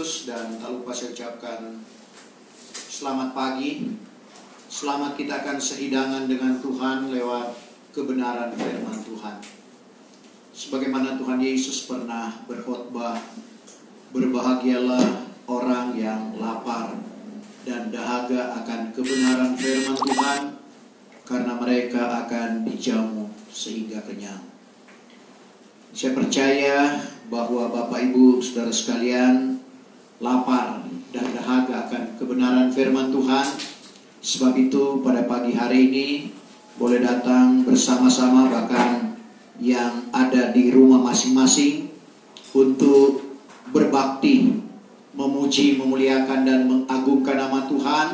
Yesus, dan tak lupa saya ucapkan selamat pagi. Selamat kita akan sehidangan dengan Tuhan lewat kebenaran firman Tuhan. Sebagaimana Tuhan Yesus pernah berkhotbah, berbahagialah orang yang lapar dan dahaga akan kebenaran firman Tuhan, karena mereka akan dijamu sehingga kenyang. Saya percaya bahwa Bapak Ibu Saudara sekalian lapar dan dahaga akan kebenaran firman Tuhan. Sebab itu pada pagi hari ini boleh datang bersama-sama, bahkan yang ada di rumah masing-masing, untuk berbakti, memuji, memuliakan dan mengagungkan nama Tuhan,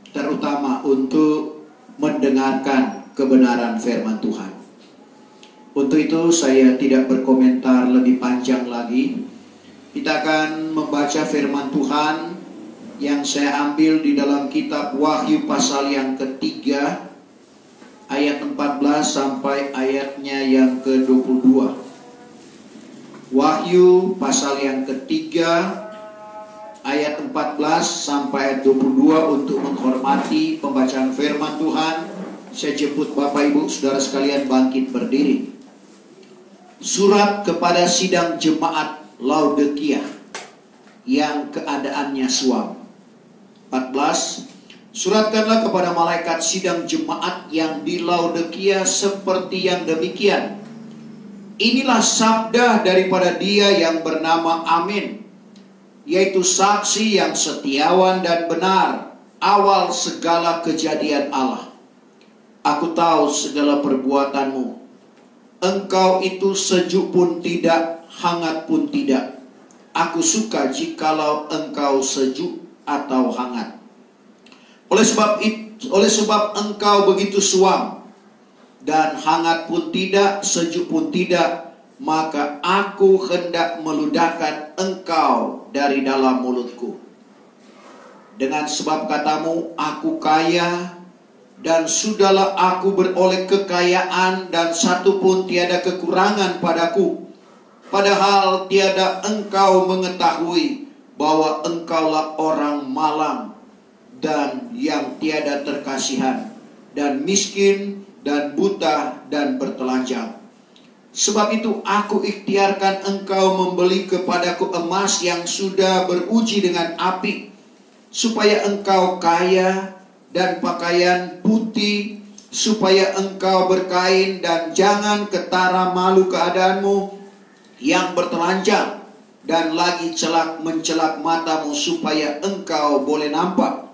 terutama untuk mendengarkan kebenaran firman Tuhan. Untuk itu saya tidak berkomentar lebih panjang lagi. Kita akan membaca firman Tuhan yang saya ambil di dalam kitab Wahyu pasal yang ketiga, ayat 14 sampai ayatnya yang ke-22. Wahyu pasal yang ketiga, ayat 14 sampai ayat 22. Untuk menghormati pembacaan firman Tuhan, saya jemput Bapak Ibu Saudara sekalian bangkit berdiri. Surat kepada sidang jemaat Laodikia yang keadaannya suam. 14. Suratkanlah kepada malaikat sidang jemaat yang di Laodikia seperti yang demikian. Inilah sabda daripada Dia yang bernama Amin, yaitu saksi yang setiawan dan benar, awal segala kejadian Allah. Aku tahu segala perbuatanmu. Engkau itu sejuk pun tidak, hangat pun tidak. Aku suka jikalau engkau sejuk atau hangat. Oleh sebab engkau begitu suam dan hangat pun tidak, sejuk pun tidak, maka aku hendak meludahkan engkau dari dalam mulutku. Dengan sebab katamu, aku kaya, dan sudahlah aku beroleh kekayaan, dan satu pun tiada kekurangan padaku. Padahal tiada engkau mengetahui bahwa engkaulah orang malang dan yang tiada terkasihan, dan miskin dan buta dan bertelanjang. Sebab itu aku ikhtiarkan engkau membeli kepadaku emas yang sudah beruji dengan api, supaya engkau kaya, dan pakaian putih, supaya engkau berkain, dan jangan ketara malu keadaanmu yang bertelanjang, dan lagi mencelak matamu, supaya engkau boleh nampak.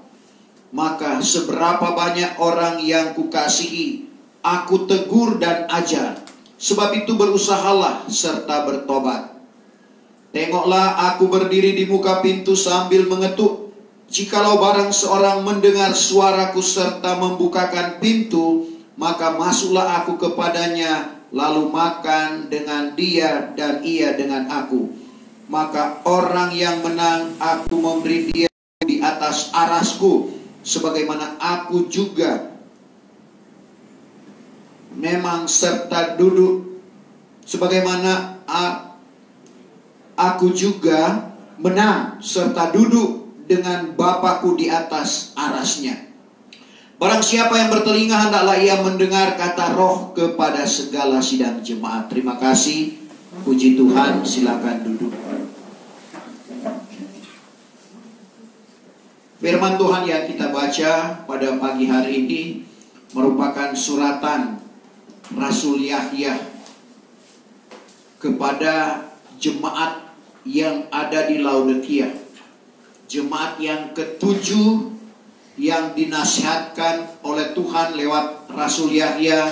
Maka seberapa banyak orang yang kukasihi, aku tegur dan ajar. Sebab itu berusahalah serta bertobat. Tengoklah, aku berdiri di muka pintu sambil mengetuk. Jikalau barang seorang mendengar suaraku serta membukakan pintu, maka masuklah aku kepadanya, lalu makan dengan dia dan ia dengan aku. Maka orang yang menang aku memberi dia di atas arasku, sebagaimana aku juga memang serta duduk, sebagaimana aku juga menang serta duduk dengan Bapakku di atas arasnya. Barang siapa yang bertelinga, hendaklah ia mendengar kata Roh kepada segala sidang jemaat. Terima kasih. Puji Tuhan. Silakan duduk. Firman Tuhan yang kita baca pada pagi hari ini merupakan suratan Rasul Yahya kepada jemaat yang ada di Laodikia. Jemaat yang ketujuh yang dinasihatkan oleh Tuhan lewat Rasul Yahya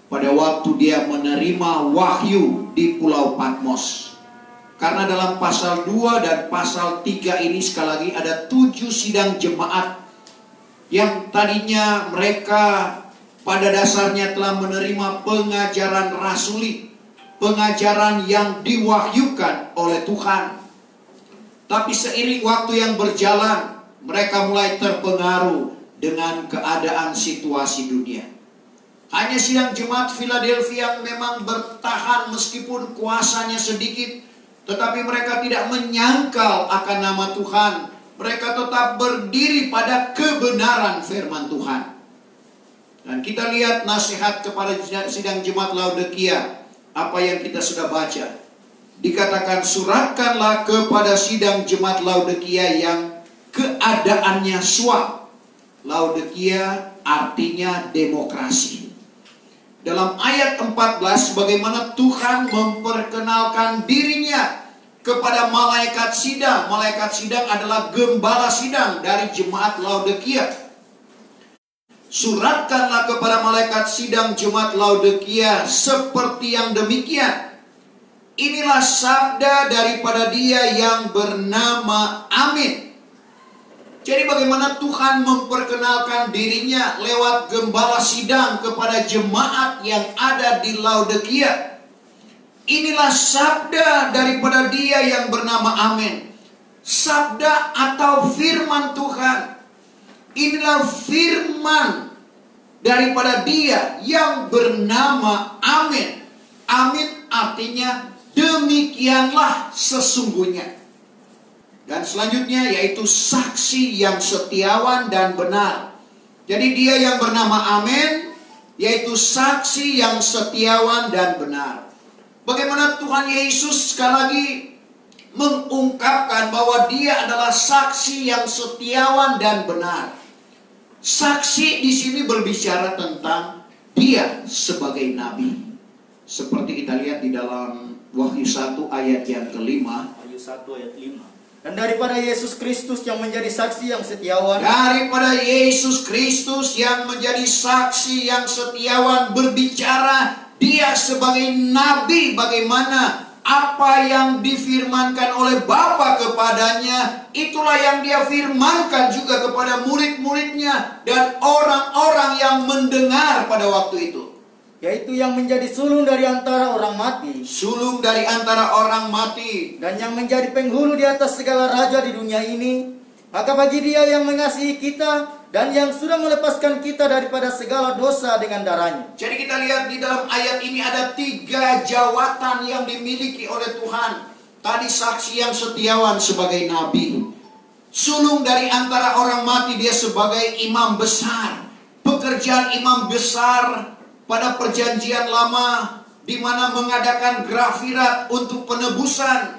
pada waktu dia menerima wahyu di Pulau Patmos. Karena dalam pasal 2 dan pasal 3 ini sekali lagi ada 7 sidang jemaat yang tadinya mereka pada dasarnya telah menerima pengajaran rasuli, pengajaran yang diwahyukan oleh Tuhan. Tapi seiring waktu yang berjalan, mereka mulai terpengaruh dengan keadaan situasi dunia. Hanya sidang jemaat Philadelphia yang memang bertahan meskipun kuasanya sedikit, Tetapi mereka tidak menyangkal akan nama Tuhan. Mereka tetap berdiri pada kebenaran firman Tuhan. Dan kita lihat nasihat kepada sidang jemaat Laodikia. Apa yang kita sudah baca. Dikatakan, suratkanlah kepada sidang jemaat Laodikia yang keadaannya suam. Laodikia artinya demokrasi. Dalam ayat 14, bagaimana Tuhan memperkenalkan dirinya kepada malaikat sidang. Malaikat sidang adalah gembala sidang dari jemaat Laodikia. Suratkanlah kepada malaikat sidang jemaat Laodikia seperti yang demikian. Inilah sabda daripada Dia yang bernama Amin. Jadi bagaimana Tuhan memperkenalkan dirinya lewat gembala sidang kepada jemaat yang ada di Laodikia. Inilah sabda daripada Dia yang bernama Amin. Sabda atau firman Tuhan. Inilah firman daripada Dia yang bernama Amin. Amin artinya demikianlah sesungguhnya. Dan selanjutnya yaitu saksi yang setiawan dan benar. Jadi Dia yang bernama Amin, yaitu saksi yang setiawan dan benar. Bagaimana Tuhan Yesus sekali lagi mengungkapkan bahwa Dia adalah saksi yang setiawan dan benar. Saksi di sini berbicara tentang Dia sebagai nabi. Seperti kita lihat di dalam Wahyu 1 ayat yang kelima. Wahyu 1 ayat 5. Dan daripada Yesus Kristus yang menjadi saksi yang setiawan. Daripada Yesus Kristus yang menjadi saksi yang setiawan, berbicara Dia sebagai nabi, bagaimana apa yang difirmankan oleh Bapa kepadanya, itulah yang Dia firmankan juga kepada murid-muridnya dan orang-orang yang mendengar pada waktu itu. Yaitu yang menjadi sulung dari antara orang mati. Sulung dari antara orang mati. Dan yang menjadi penghulu di atas segala raja di dunia ini. Maka bagi Dia yang mengasihi kita dan yang sudah melepaskan kita daripada segala dosa dengan darahnya. Jadi kita lihat di dalam ayat ini ada 3 jawatan yang dimiliki oleh Tuhan. Tadi saksi yang setiawan sebagai nabi. Sulung dari antara orang mati, Dia sebagai imam besar. Pekerjaan imam besar pada perjanjian lama, di mana mengadakan grafirat untuk penebusan,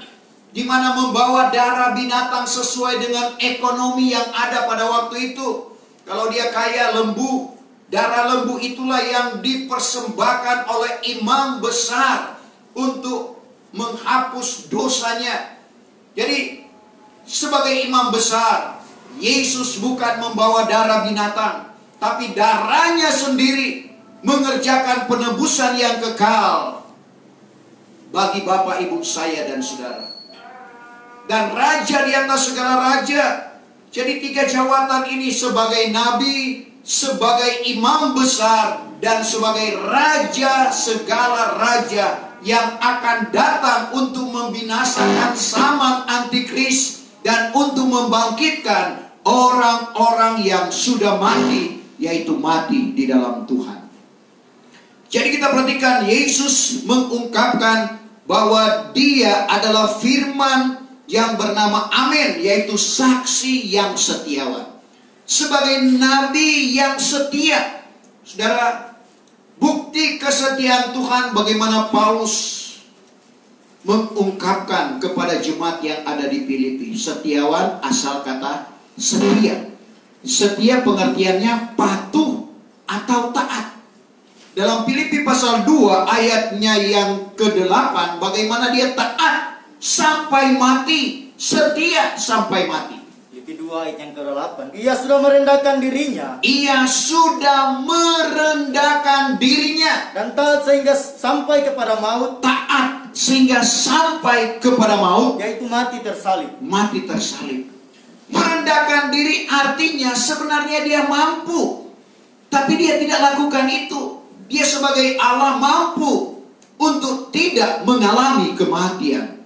di mana membawa darah binatang sesuai dengan ekonomi yang ada pada waktu itu. Kalau dia kaya lembu, darah lembu itulah yang dipersembahkan oleh imam besar untuk menghapus dosanya. Jadi sebagai imam besar, Yesus bukan membawa darah binatang, tapi darahnya sendiri mengerjakan penebusan yang kekal bagi Bapak, Ibu, saya dan saudara. Dan raja di atas segala raja. Jadi 3 jawatan ini sebagai nabi, sebagai imam besar, dan sebagai raja segala raja yang akan datang untuk membinasakan zaman antikris dan untuk membangkitkan orang-orang yang sudah mati, yaitu mati di dalam Tuhan. Jadi kita perhatikan, Yesus mengungkapkan bahwa Dia adalah firman yang bernama Amin, yaitu saksi yang setiawan. Sebagai nabi yang setia. Saudara, bukti kesetiaan Tuhan bagaimana Paulus mengungkapkan kepada jemaat yang ada di Filipi. Setiawan asal kata setia. Setia pengertiannya patuh atau taat. Dalam Filipi pasal 2 ayatnya yang ke-8, bagaimana dia taat sampai mati, setia sampai mati. Filipi 2 ayat yang ke-8. Ia sudah merendahkan dirinya. Ia sudah merendahkan dirinya. Dan taat sehingga sampai kepada maut. Taat sehingga sampai kepada maut. Yaitu mati tersalib. Mati tersalib. Merendahkan diri artinya sebenarnya dia mampu, tapi dia tidak lakukan itu. Dia sebagai Allah mampu untuk tidak mengalami kematian.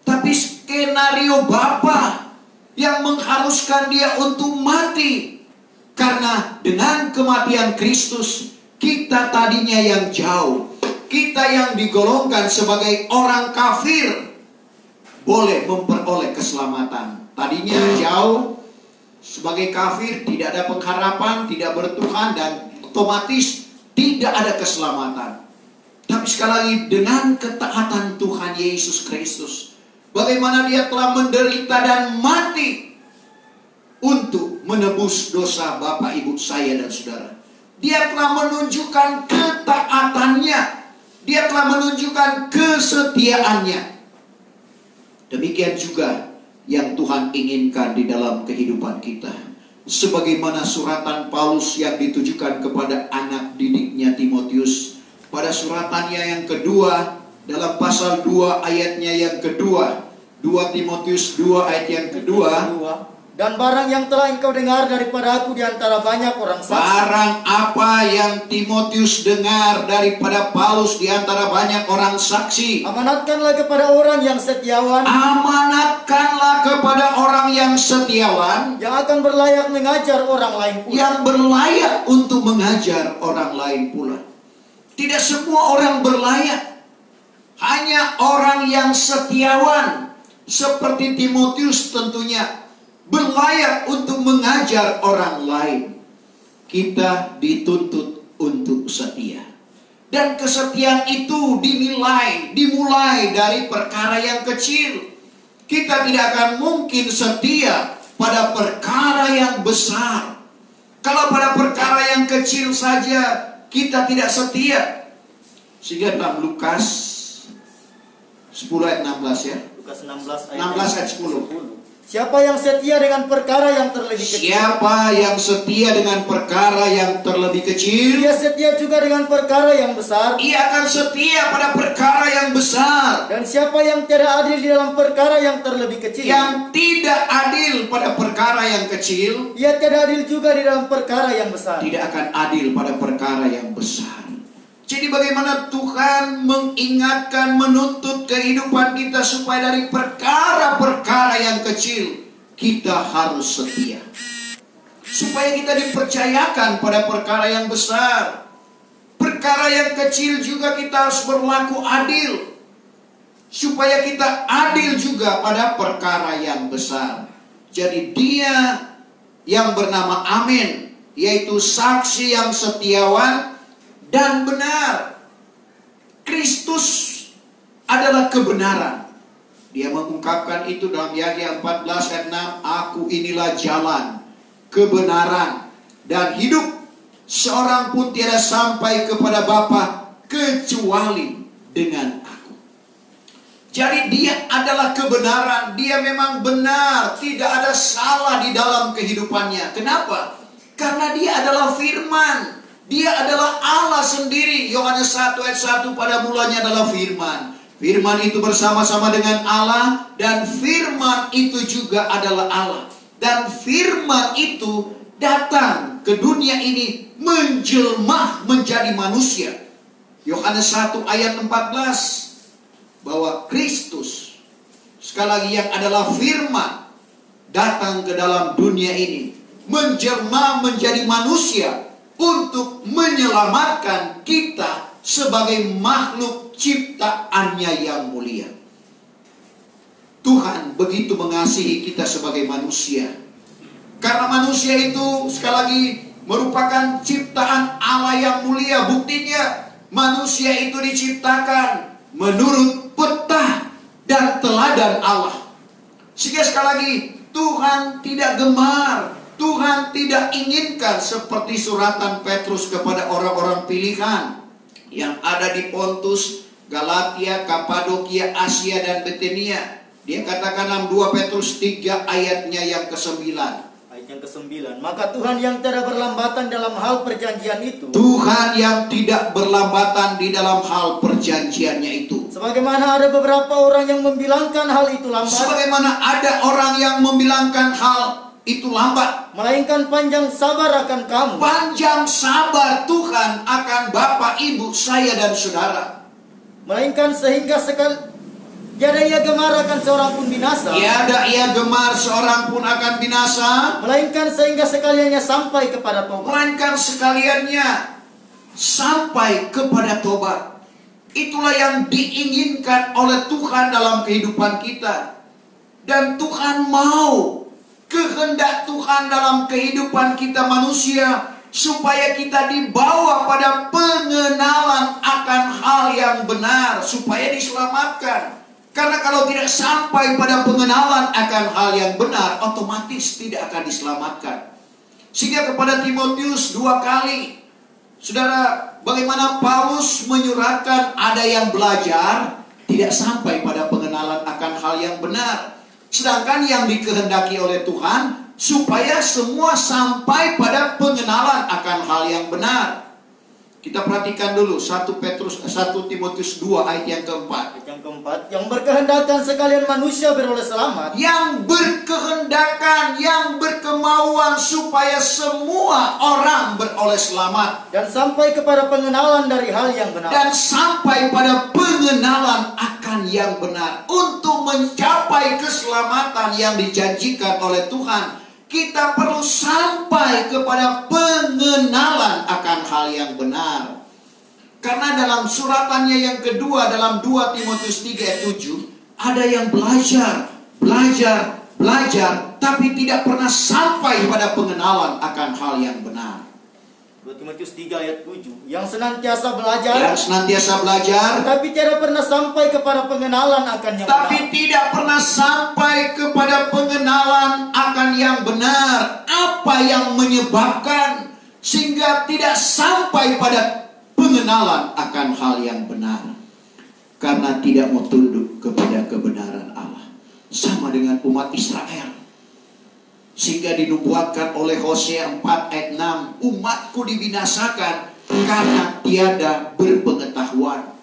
Tapi skenario Bapa yang mengharuskan dia untuk mati. Karena dengan kematian Kristus, kita tadinya yang jauh, kita yang digolongkan sebagai orang kafir, boleh memperoleh keselamatan. Tadinya jauh, sebagai kafir, tidak ada pengharapan, tidak bertuhan, dan otomatis tidak ada keselamatan. Tapi sekali lagi, dengan ketaatan Tuhan Yesus Kristus, bagaimana Dia telah menderita dan mati untuk menebus dosa Bapak, Ibu, saya, dan saudara. Dia telah menunjukkan ketaatannya. Dia telah menunjukkan kesetiaannya. Demikian juga yang Tuhan inginkan di dalam kehidupan kita. Sebagaimana suratan Paulus yang ditujukan kepada anak didiknya Timotius. Pada suratannya yang kedua, dalam pasal 2 ayatnya yang kedua. 2 Timotius 2 ayat yang kedua. Dan barang yang telah engkau dengar daripada aku di antara banyak orang saksi. Barang apa yang Timotius dengar daripada Paulus di antara banyak orang saksi. Amanatkanlah kepada orang yang setiawan. Amanatkanlah kepada orang yang setiawan. Yang akan berlayak mengajar orang lain pula. Yang berlayak untuk mengajar orang lain pula. Tidak semua orang berlayak. Hanya orang yang setiawan. Seperti Timotius tentunya. Berlayak untuk mengajar orang lain. Kita dituntut untuk setia. Dan kesetiaan itu dimulai dari perkara yang kecil. Kita tidak akan mungkin setia pada perkara yang besar. Kalau pada perkara yang kecil saja kita tidak setia. Sehingga dalam Lukas 10 ayat 16 ya. Lukas 16 ayat 10. Siapa yang setia dengan perkara yang terlebih kecil? Siapa yang setia dengan perkara yang terlebih kecil? Dia setia juga dengan perkara yang besar. Ia akan setia pada perkara yang besar. Dan siapa yang tidak adil di dalam perkara yang terlebih kecil? Yang tidak adil pada perkara yang kecil, ia tidak adil juga di dalam perkara yang besar. Tidak akan adil pada perkara yang besar. Jadi bagaimana Tuhan mengingatkan, menuntut kehidupan kita supaya dari perkara-perkara yang kecil kita harus setia. Supaya kita dipercayakan pada perkara yang besar. Perkara yang kecil juga kita harus berlaku adil. Supaya kita adil juga pada perkara yang besar. Jadi Dia yang bernama Amin, yaitu saksi yang setiawan dan benar. Kristus adalah kebenaran. Dia mengungkapkan itu dalam Yahya 14 ayat 6. Aku inilah jalan, kebenaran, dan hidup. Seorang pun tiada sampai kepada Bapa kecuali dengan aku. Jadi Dia adalah kebenaran. Dia memang benar. Tidak ada salah di dalam kehidupannya. Kenapa? Karena Dia adalah firman. Dia adalah Allah sendiri. Yohanes 1 ayat 1, pada mulanya adalah firman. Firman itu bersama-sama dengan Allah. Dan firman itu juga adalah Allah. Dan firman itu datang ke dunia ini menjelma menjadi manusia. Yohanes 1 ayat 14. Bahwa Kristus, sekali lagi, yang adalah firman, datang ke dalam dunia ini menjelma menjadi manusia untuk menyelamatkan kita sebagai makhluk ciptaannya yang mulia. Tuhan begitu mengasihi kita sebagai manusia. Karena manusia itu sekali lagi merupakan ciptaan Allah yang mulia. Buktinya manusia itu diciptakan menurut peta dan teladan Allah. Sehingga sekali lagi Tuhan tidak gemar, Tuhan tidak inginkan seperti suratan Petrus kepada orang-orang pilihan yang ada di Pontus, Galatia, Kapadokia, Asia, dan Bithynia. Dia katakan dalam 2 Petrus 3 ayatnya yang ke-9. Ayat yang ke-9. Maka Tuhan yang tidak berlambatan dalam hal perjanjian itu. Tuhan yang tidak berlambatan di dalam hal perjanjiannya itu. Sebagaimana ada beberapa orang yang membilangkan hal itu lambat. Sebagaimana ada orang yang membilangkan hal itu lambat. Melainkan panjang sabar akan kamu. Panjang sabar Tuhan akan Bapak, Ibu, saya, dan saudara. Melainkan sehingga sekali tiada ia gemar akan seorang pun binasa. Tiada ia gemar seorang pun akan binasa. Melainkan sehingga sekaliannya sampai kepada tobat. Melainkan sekaliannya sampai kepada tobat. Itulah yang diinginkan oleh Tuhan dalam kehidupan kita. Dan Tuhan mau, kehendak Tuhan dalam kehidupan kita manusia, supaya kita dibawa pada pengenalan akan hal yang benar, supaya diselamatkan. Karena kalau tidak sampai pada pengenalan akan hal yang benar, otomatis tidak akan diselamatkan. Sehingga kepada Timotius 2 kali, saudara, bagaimana Paulus menyuratkan ada yang belajar, tidak sampai pada pengenalan akan hal yang benar. Sedangkan yang dikehendaki oleh Tuhan, supaya semua sampai pada pengenalan akan hal yang benar. Kita perhatikan dulu 1 Timotius 2 ayat yang keempat. Yang keempat, yang berkehendakan sekalian manusia beroleh selamat. Yang berkehendakan, yang berkemauan supaya semua orang beroleh selamat. Dan sampai kepada pengenalan dari hal yang benar. Dan sampai pada pengenalan akan yang benar. Untuk mencapai keselamatan yang dijanjikan oleh Tuhan, kita perlu sampai kepada pengenalan akan hal yang benar. Karena dalam suratannya yang kedua, dalam 2 Timotius 3 ayat 7, ada yang belajar, tapi tidak pernah sampai pada pengenalan akan hal yang benar. 2 Timotius 3 ayat 7, yang senantiasa belajar, tapi tidak pernah sampai kepada pengenalan akan yang benar. Tidak pernah sampai kepada pengenalan akan yang benar. Apa yang menyebabkan sehingga tidak sampai pada pengenalan akan hal yang benar? Karena tidak mau tunduk kepada kebenaran Allah. Sama dengan umat Israel. Sehingga dinubuatkan oleh Hosea 4 ayat 6, umatku dibinasakan karena tiada berpengetahuan.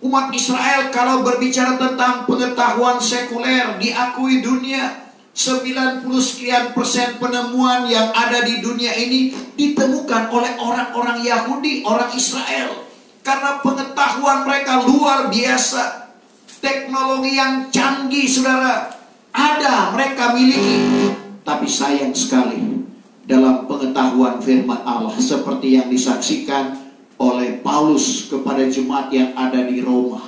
Umat Israel kalau berbicara tentang pengetahuan sekuler, diakui dunia 90 sekian persen penemuan yang ada di dunia ini ditemukan oleh orang-orang Yahudi, orang Israel. Karena pengetahuan mereka luar biasa. Teknologi yang canggih, saudara, ada, mereka miliki. Tapi sayang sekali, dalam pengetahuan firman Allah, seperti yang disaksikan oleh Paulus kepada jemaat yang ada di Roma,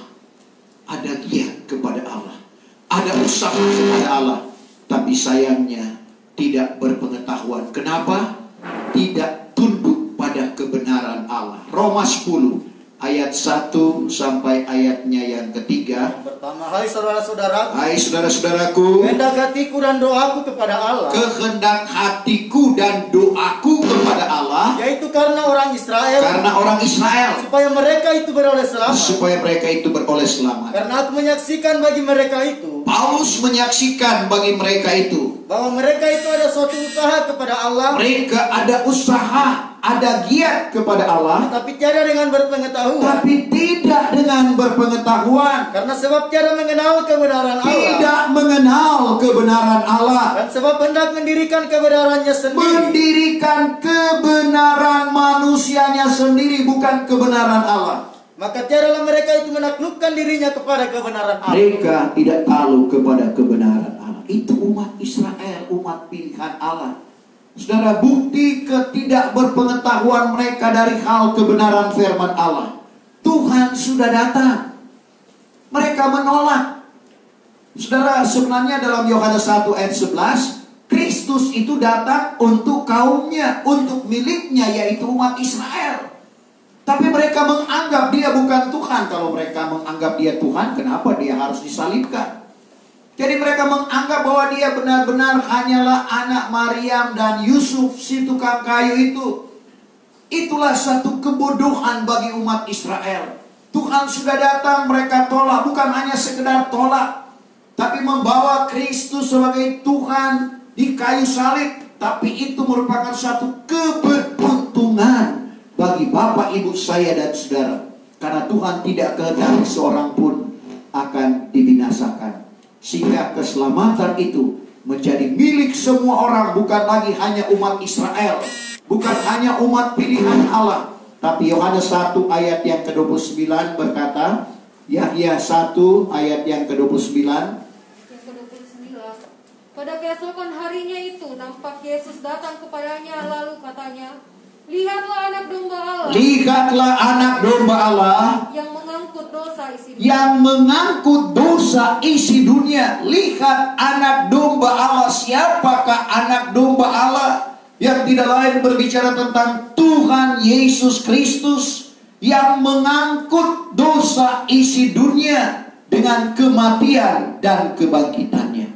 ada giat kepada Allah, ada usaha kepada Allah, tapi sayangnya tidak berpengetahuan. Kenapa? Tidak tunduk pada kebenaran Allah. Roma 10 ayat 1 sampai ayatnya yang ketiga. Pertama, hai saudara-saudaraku. Hai saudara-saudaraku. Kehendak hatiku dan doaku kepada Allah. Kehendak hatiku dan doaku kepada Allah. Yaitu karena orang Israel. Supaya mereka itu beroleh selamat. Karena aku menyaksikan bagi mereka itu. Paulus menyaksikan bagi mereka itu. Bahwa mereka itu ada suatu usaha kepada Allah. Mereka ada usaha, ada giat kepada Allah, tapi tidak dengan berpengetahuan. Karena sebab tidak mengenal kebenaran Allah. Dan sebab hendak mendirikan kebenarannya sendiri. Mendirikan kebenaran manusianya sendiri, bukan kebenaran Allah. Maka tiadalah mereka itu menaklukkan dirinya kepada kebenaran Allah. Mereka tidak tahu kepada kebenaran Allah. Itu umat Israel, umat pilihan Allah. Saudara, bukti ketidakberpengetahuan mereka dari hal kebenaran firman Allah. Tuhan sudah datang, mereka menolak. Saudara, sebenarnya dalam Yohanes 1 ayat 11, Kristus itu datang untuk kaumnya, untuk miliknya, yaitu umat Israel. Tapi mereka menganggap dia bukan Tuhan. Kalau mereka menganggap dia Tuhan, kenapa dia harus disalibkan? Jadi mereka menganggap bahwa dia benar-benar hanyalah anak Maryam dan Yusuf, si tukang kayu itu. Itulah satu kebodohan bagi umat Israel. Tuhan sudah datang, mereka tolak. Bukan hanya sekedar tolak, tapi membawa Kristus sebagai Tuhan di kayu salib. Tapi itu merupakan satu keberuntungan bagi Bapak, Ibu, saya dan saudara. Karena Tuhan tidak kehendaki seorang pun akan dibinasakan. Sehingga keselamatan itu menjadi milik semua orang. Bukan lagi hanya umat Israel, bukan hanya umat pilihan Allah. Tapi Yohanes 1 ayat yang ke-29 berkata, Yahya 1 ayat yang ke-29, pada keesokan harinya itu nampak Yesus datang kepadanya, lalu katanya, lihatlah anak domba Allah. Lihatlah anak domba Allah yang mengangkut dosa isi dunia. Yang mengangkut dosa isi dunia. Lihat anak domba Allah. Siapakah anak domba Allah? Yang tidak lain berbicara tentang Tuhan Yesus Kristus, yang mengangkut dosa isi dunia dengan kematian dan kebangkitannya.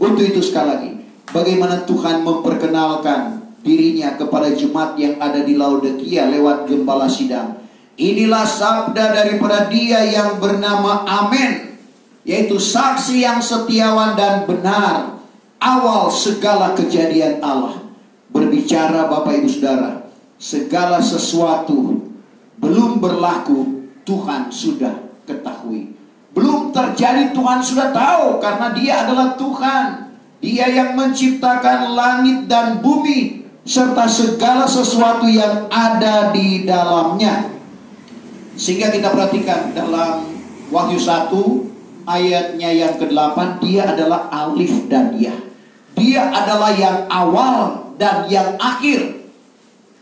Untuk itu sekali lagi, bagaimana Tuhan memperkenalkan dirinya kepada jemaat yang ada di Laodikia lewat gembala sidang. Inilah sabda daripada Dia yang bernama Amen, yaitu saksi yang setiawan dan benar, awal segala kejadian Allah. Berbicara Bapak Ibu Saudara, segala sesuatu belum berlaku Tuhan sudah ketahui. Belum terjadi Tuhan sudah tahu, karena Dia adalah Tuhan. Dia yang menciptakan langit dan bumi serta segala sesuatu yang ada di dalamnya. Sehingga kita perhatikan dalam Wahyu 1 ayatnya yang ke-8, Dia adalah Alif dan Ya. Dia adalah yang awal dan yang akhir.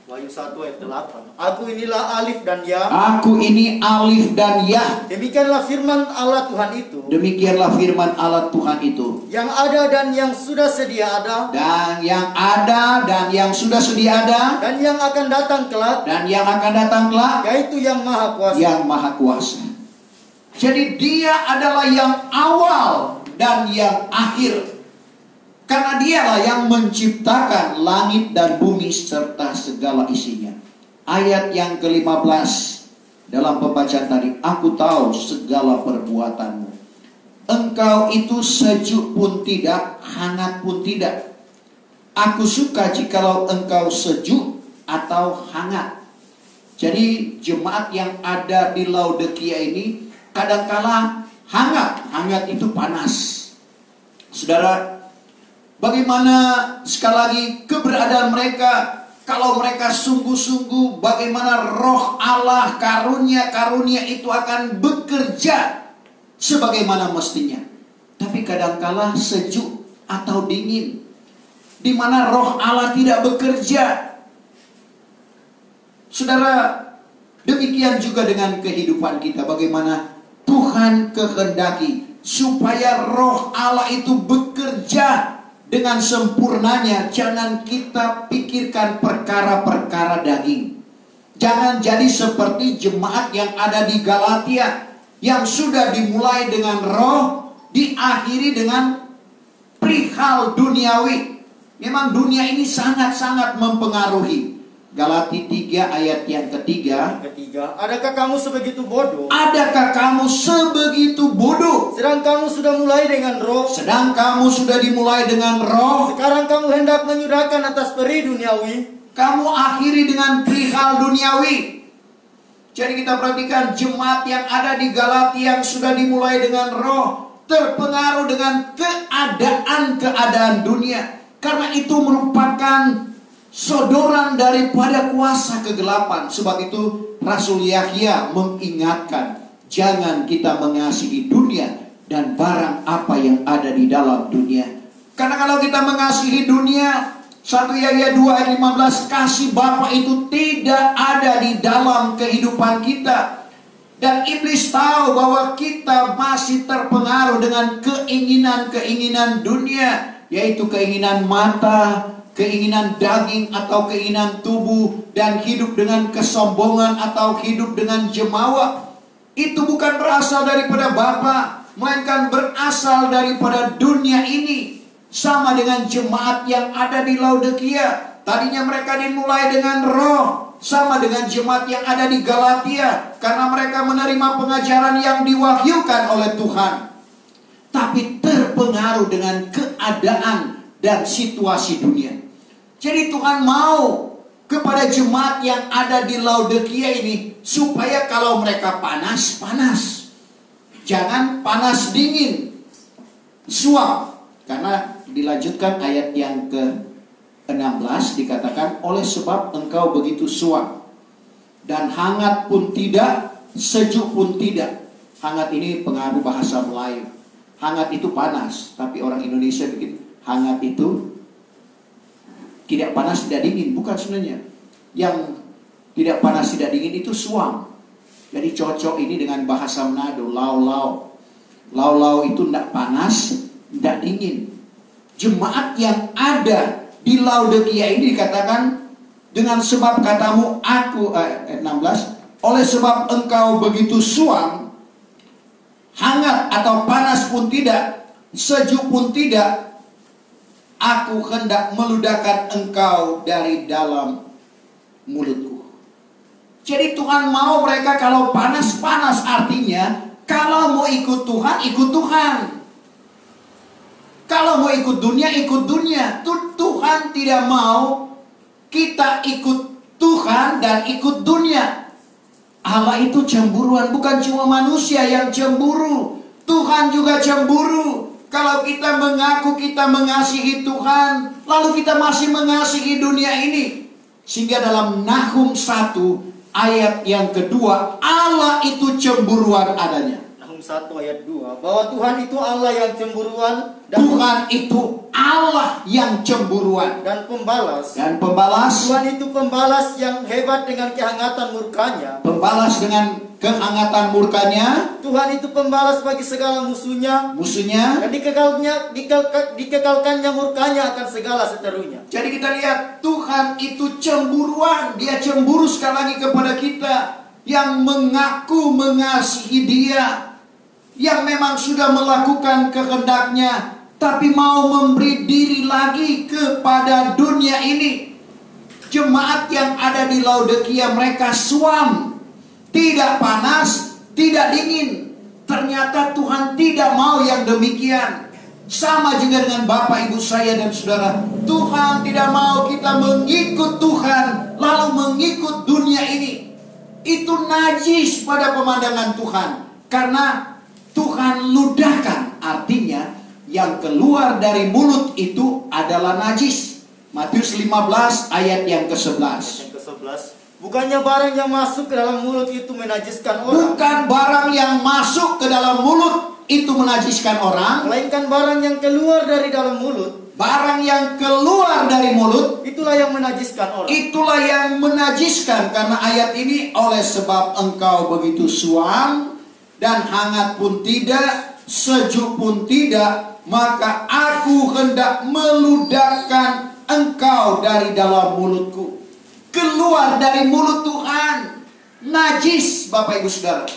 Wahyu 1 ayat 8. Aku inilah Alif dan Ya. Aku ini Alif dan Ya. Demikianlah firman Allah Tuhan itu. Demikianlah firman Allah Tuhan itu. Yang ada dan yang sudah sedia ada. Dan yang ada dan yang sudah sedia ada. Dan yang akan datang kelak. Dan yang akan datang kelak. Yaitu yang Maha Kuasa. Yang Maha Kuasa. Jadi Dia adalah yang awal dan yang akhir. Karena Dialah yang menciptakan langit dan bumi serta segala isinya. Ayat yang ke-15 dalam pembacaan tadi. Aku tahu segala perbuatanmu. Engkau itu sejuk pun tidak, hangat pun tidak. Aku suka jikalau engkau sejuk atau hangat. Jadi jemaat yang ada di Laodikia ini kadangkala hangat. Hangat itu panas. Saudara, bagaimana sekali lagi keberadaan mereka, kalau mereka sungguh-sungguh, bagaimana roh Allah, karunia-karunia itu akan bekerja sebagaimana mestinya. Tapi kadangkala sejuk atau dingin, di mana roh Allah tidak bekerja. Saudara, demikian juga dengan kehidupan kita. Bagaimana Tuhan kehendaki supaya roh Allah itu bekerja dengan sempurnanya. Jangan kita pikirkan perkara-perkara daging. Jangan jadi seperti jemaat yang ada di Galatia, yang sudah dimulai dengan roh, diakhiri dengan perihal duniawi. Memang dunia ini sangat-sangat mempengaruhi. Galati 3 ayat yang ketiga. Adakah kamu sebegitu bodoh? Adakah kamu sebegitu bodoh? Sedang kamu sudah mulai dengan roh. Sedang kamu sudah dimulai dengan roh. Sekarang kamu hendak menyudahkan atas peri duniawi. Kamu akhiri dengan perihal duniawi. Jadi kita perhatikan jemaat yang ada di Galatia yang sudah dimulai dengan roh, terpengaruh dengan keadaan dunia. Karena itu merupakan sodoran daripada kuasa kegelapan. Sebab itu Rasul Yahya mengingatkan, jangan kita mengasihi dunia dan barang apa yang ada di dalam dunia. Karena kalau kita mengasihi dunia, 1 Yahya 2 ayat 15, kasih Bapa itu tidak ada di dalam kehidupan kita. Dan iblis tahu bahwa kita masih terpengaruh dengan keinginan-keinginan dunia, yaitu keinginan mata, keinginan daging atau keinginan tubuh, dan hidup dengan kesombongan atau hidup dengan jemawa. Itu bukan berasal daripada Bapa, melainkan berasal daripada dunia ini. Sama dengan jemaat yang ada di Laodikia. Tadinya mereka dimulai dengan roh. Sama dengan jemaat yang ada di Galatia, karena mereka menerima pengajaran yang diwahyukan oleh Tuhan, tapi terpengaruh dengan keadaan dan situasi dunia. Jadi Tuhan mau kepada jemaat yang ada di Laodikia ini, supaya kalau mereka panas, panas. Jangan panas dingin, suam. Karena dilanjutkan ayat yang ke-16 dikatakan, oleh sebab engkau begitu suam, dan hangat pun tidak, sejuk pun tidak. Hangat ini pengaruh bahasa Melayu. Hangat itu panas, tapi orang Indonesia bikin hangat itu tidak panas, tidak dingin. Bukan sebenarnya. Yang tidak panas, tidak dingin itu suam. Jadi cocok ini dengan bahasa Manado, lau-lau. Lau-lau itu tidak panas, tidak dingin. Jemaat yang ada di Laodikia ini dikatakan, dengan sebab katamu aku, 16, oleh sebab engkau begitu suam, hangat atau panas pun tidak, sejuk pun tidak, aku hendak meludahkan engkau dari dalam mulutku. Jadi Tuhan mau mereka kalau panas-panas, artinya kalau mau ikut Tuhan, ikut Tuhan. Kalau mau ikut dunia, ikut dunia. Tuhan tidak mau kita ikut Tuhan dan ikut dunia. Allah itu cemburuan, bukan cuma manusia yang cemburu. Tuhan juga cemburu. Kalau kita mengaku kita mengasihi Tuhan, lalu kita masih mengasihi dunia ini. Sehingga dalam Nahum 1 ayat yang kedua, Allah itu cemburuan adanya. Nahum 1 ayat 2, bahwa Tuhan itu Allah yang cemburuan dan Tuhan itu Allah yang cemburuan dan pembalas. dan pembalas. Tuhan itu pembalas yang hebat dengan kehangatan murkanya. Pembalas dengan kehangatan murkanya. Tuhan itu pembalas bagi segala musuhnya. Musuhnya. Dan dikekalkannya murkanya akan segala seterunya. Jadi kita lihat Tuhan itu cemburuan. Dia cemburu sekali lagi kepada kita yang mengaku mengasihi Dia, yang memang sudah melakukan kehendaknya, tapi mau memberi diri lagi kepada dunia ini. Jemaat yang ada di Laodikia, mereka suam, tidak panas, tidak dingin. Ternyata Tuhan tidak mau yang demikian. Sama juga dengan Bapak, Ibu, saya dan saudara. Tuhan tidak mau kita mengikut Tuhan lalu mengikut dunia ini. Itu najis pada pemandangan Tuhan. Karena Tuhan ludahkan, artinya yang keluar dari mulut itu adalah najis. Matius 15 ayat yang ke-11. Yang ke-11, bukannya barang yang masuk ke dalam mulut itu menajiskan orang. Bukan barang yang masuk ke dalam mulut itu menajiskan orang, Melainkan barang yang keluar dari dalam mulut. barang yang keluar dari mulut Itulah yang menajiskan orang. itulah yang menajiskan. Karena ayat ini, oleh sebab engkau begitu suam dan hangat pun tidak, sejuk pun tidak, maka aku hendak meludahkan engkau dari dalam mulutku. Keluar dari mulut Tuhan najis, Bapak Ibu Saudara.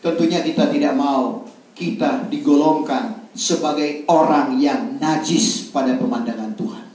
Tentunya kita tidak mau kita digolongkan sebagai orang yang najis pada pemandangan Tuhan.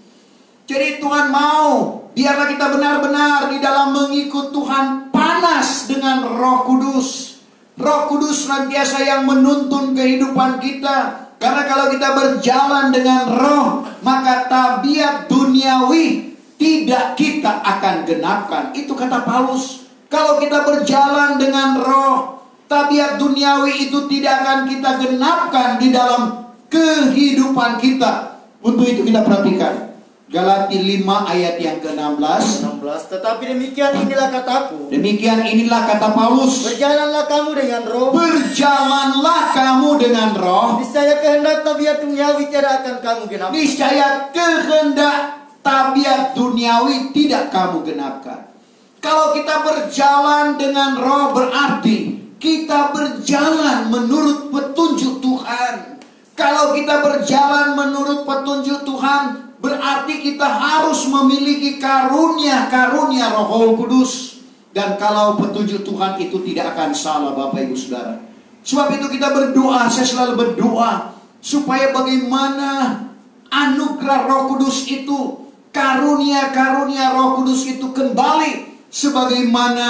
Jadi Tuhan mau biarlah kita benar-benar di dalam mengikut Tuhan panas dengan Roh Kudus. Roh Kudus senantiasa yang menuntun kehidupan kita. Karena kalau kita berjalan dengan Roh, maka tabiat duniawi tidak kita akan genapkan. Itu kata Paulus. Kalau kita berjalan dengan Roh, tabiat duniawi itu tidak akan kita genapkan di dalam kehidupan kita. Untuk itu kita perhatikan Galati 5 ayat yang ke-16. 16, tetapi demikian inilah kataku. Demikian inilah kata Paulus. Berjalanlah kamu dengan roh. Berjalanlah kamu dengan Roh. Niscaya kehendak tabiat duniawi tidak akan kamu genapkan. Niscaya kehendak tabiat duniawi tidak kamu genapkan. Kalau kita berjalan dengan Roh, berarti kita berjalan menurut petunjuk Tuhan. Kalau kita berjalan menurut petunjuk Tuhan, berarti kita harus memiliki karunia-karunia Roh Kudus. Dan kalau petunjuk Tuhan itu tidak akan salah, Bapak Ibu Saudara. Sebab itu kita berdoa, saya selalu berdoa, supaya bagaimana anugerah Roh Kudus itu, karunia-karunia Roh Kudus itu kembali sebagaimana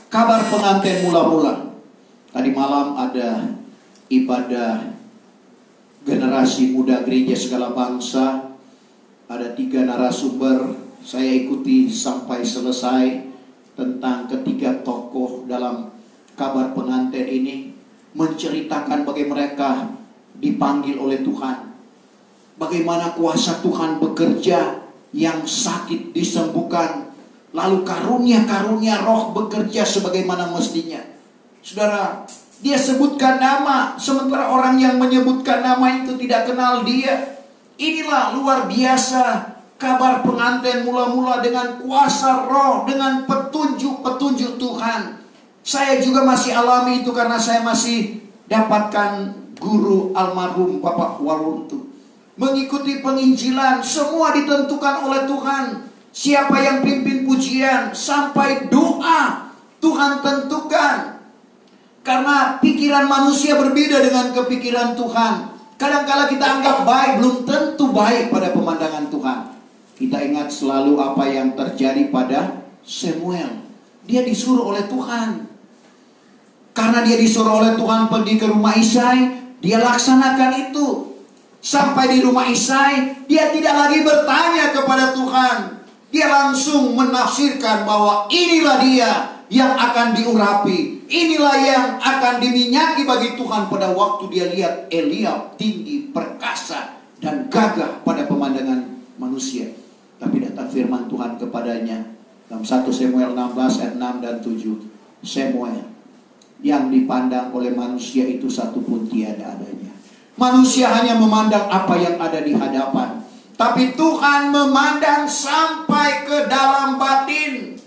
kabar pengantin mula-mula. Tadi malam ada ibadah generasi muda gereja segala bangsa. Ada 3 narasumber, saya ikuti sampai selesai tentang ketiga tokoh dalam kabar pengantin ini, menceritakan bagaimana mereka dipanggil oleh Tuhan, bagaimana kuasa Tuhan bekerja, yang sakit disembuhkan, lalu karunia-karunia Roh bekerja sebagaimana mestinya. Saudara, dia sebutkan nama, sementara orang yang menyebutkan nama itu tidak kenal dia. Inilah luar biasa kabar pengantin mula-mula dengan kuasa Roh, dengan petunjuk-petunjuk Tuhan. Saya juga masih alami itu karena saya masih dapatkan guru almarhum Bapak Waluntu. Mengikuti penginjilan, semua ditentukan oleh Tuhan. Siapa yang pimpin pujian, sampai doa, Tuhan tentukan. Karena pikiran manusia berbeda dengan kepikiran Tuhan. Kadang-kala kita anggap baik, belum tentu baik pada pemandangan Tuhan. Kita ingat selalu apa yang terjadi pada Samuel. Dia disuruh oleh Tuhan. Karena dia disuruh oleh Tuhan pergi ke rumah Isai, dia laksanakan itu. Sampai di rumah Isai, dia tidak lagi bertanya kepada Tuhan. Dia langsung menafsirkan bahwa inilah dia yang akan diurapi. Inilah yang akan diminyaki bagi Tuhan pada waktu dia lihat Eliab tinggi, perkasa, dan gagah pada pemandangan manusia. Tapi datang firman Tuhan kepadanya dalam 1 Samuel 16 ayat 6 dan 7. Samuel, yang dipandang oleh manusia itu satu pun tiada adanya. Manusia hanya memandang apa yang ada di hadapan, tapi Tuhan memandang sampai ke dalam batin.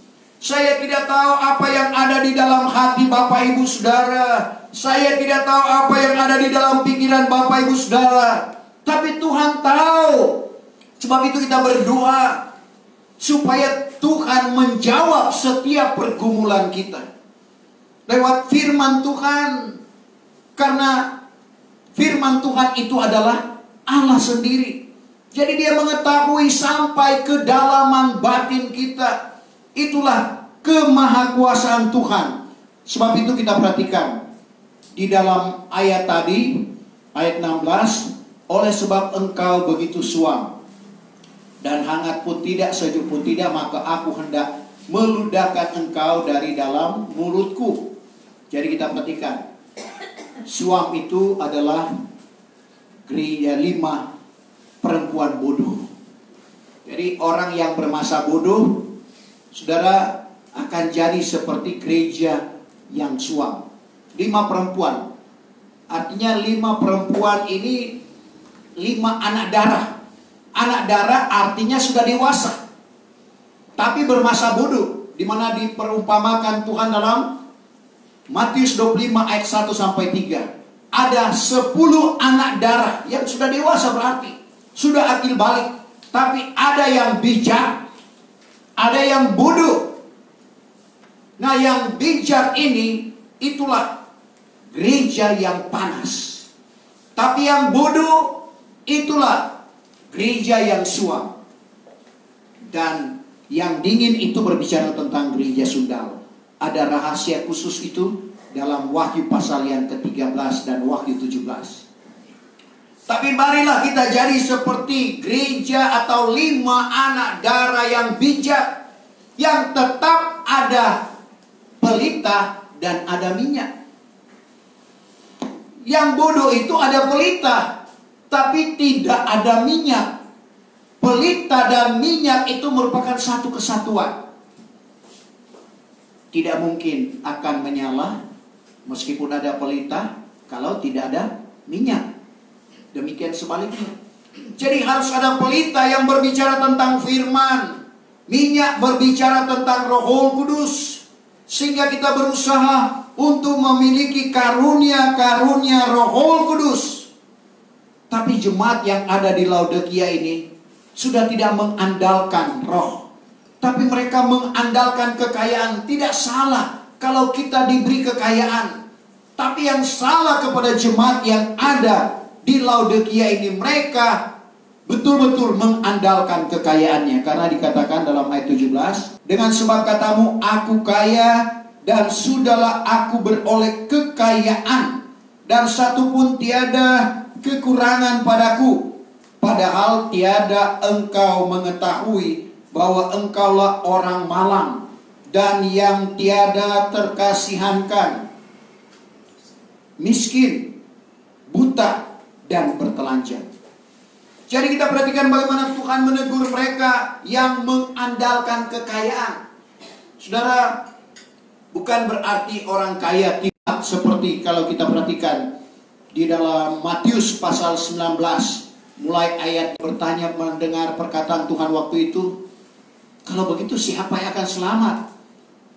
Saya tidak tahu apa yang ada di dalam hati Bapak Ibu Saudara. Saya tidak tahu apa yang ada di dalam pikiran Bapak Ibu Saudara. Tapi Tuhan tahu. Sebab itu kita berdoa supaya Tuhan menjawab setiap pergumulan kita lewat firman Tuhan. Karena firman Tuhan itu adalah Allah sendiri. Jadi dia mengetahui sampai kedalaman batin kita. Itulah kemahakuasaan Tuhan. Sebab itu kita perhatikan di dalam ayat tadi, ayat 16. Oleh sebab engkau begitu suam dan hangat pun tidak, sejuk pun tidak, maka aku hendak meludahkan engkau dari dalam mulutku. Jadi kita perhatikan, suam itu adalah gereja 5 perempuan bodoh. Jadi orang yang bermasa bodoh, saudara, akan jadi seperti gereja yang suam. 5 perempuan. Artinya 5 perempuan ini 5 anak darah. Anak darah artinya sudah dewasa, tapi bermasa bodoh. Di mana diperumpamakan Tuhan dalam Matius 25 ayat 1 sampai 3. Ada 10 anak darah yang sudah dewasa, berarti sudah akil balik. Tapi ada yang bijak, ada yang bodoh. Nah, yang bijak ini itulah gereja yang panas. Tapi yang bodoh itulah gereja yang suam. Dan yang dingin itu berbicara tentang gereja sundal. Ada rahasia khusus itu dalam Wahyu pasal yang ke-13 dan Wahyu 17. Tapi marilah kita jadi seperti gereja atau 5 anak darah yang bijak, yang tetap ada pelita dan ada minyak. Yang bodoh itu ada pelita, tapi tidak ada minyak. Pelita dan minyak itu merupakan satu kesatuan. Tidak mungkin akan menyala meskipun ada pelita kalau tidak ada minyak. Demikian sebaliknya. Jadi harus ada pelita yang berbicara tentang firman, minyak berbicara tentang Roh Kudus, sehingga kita berusaha untuk memiliki karunia-karunia Roh Kudus. Tapi jemaat yang ada di Laodikia ini sudah tidak mengandalkan roh, tapi mereka mengandalkan kekayaan. Tidak salah kalau kita diberi kekayaan, tapi yang salah kepada jemaat yang ada di Laodikia ini, mereka betul-betul mengandalkan kekayaannya. Karena dikatakan dalam ayat 17, dengan sebab katamu aku kaya dan sudahlah aku beroleh kekayaan, dan satu pun tiada kekurangan padaku. Padahal tiada engkau mengetahui bahwa engkaulah orang malang dan yang tiada terkasihankan, miskin, buta, dan bertelanjang. Jadi kita perhatikan bagaimana Tuhan menegur mereka yang mengandalkan kekayaan. Saudara, bukan berarti orang kaya tidak, seperti kalau kita perhatikan di dalam Matius pasal 19. Mulai ayat bertanya mendengar perkataan Tuhan waktu itu, kalau begitu siapa yang akan selamat?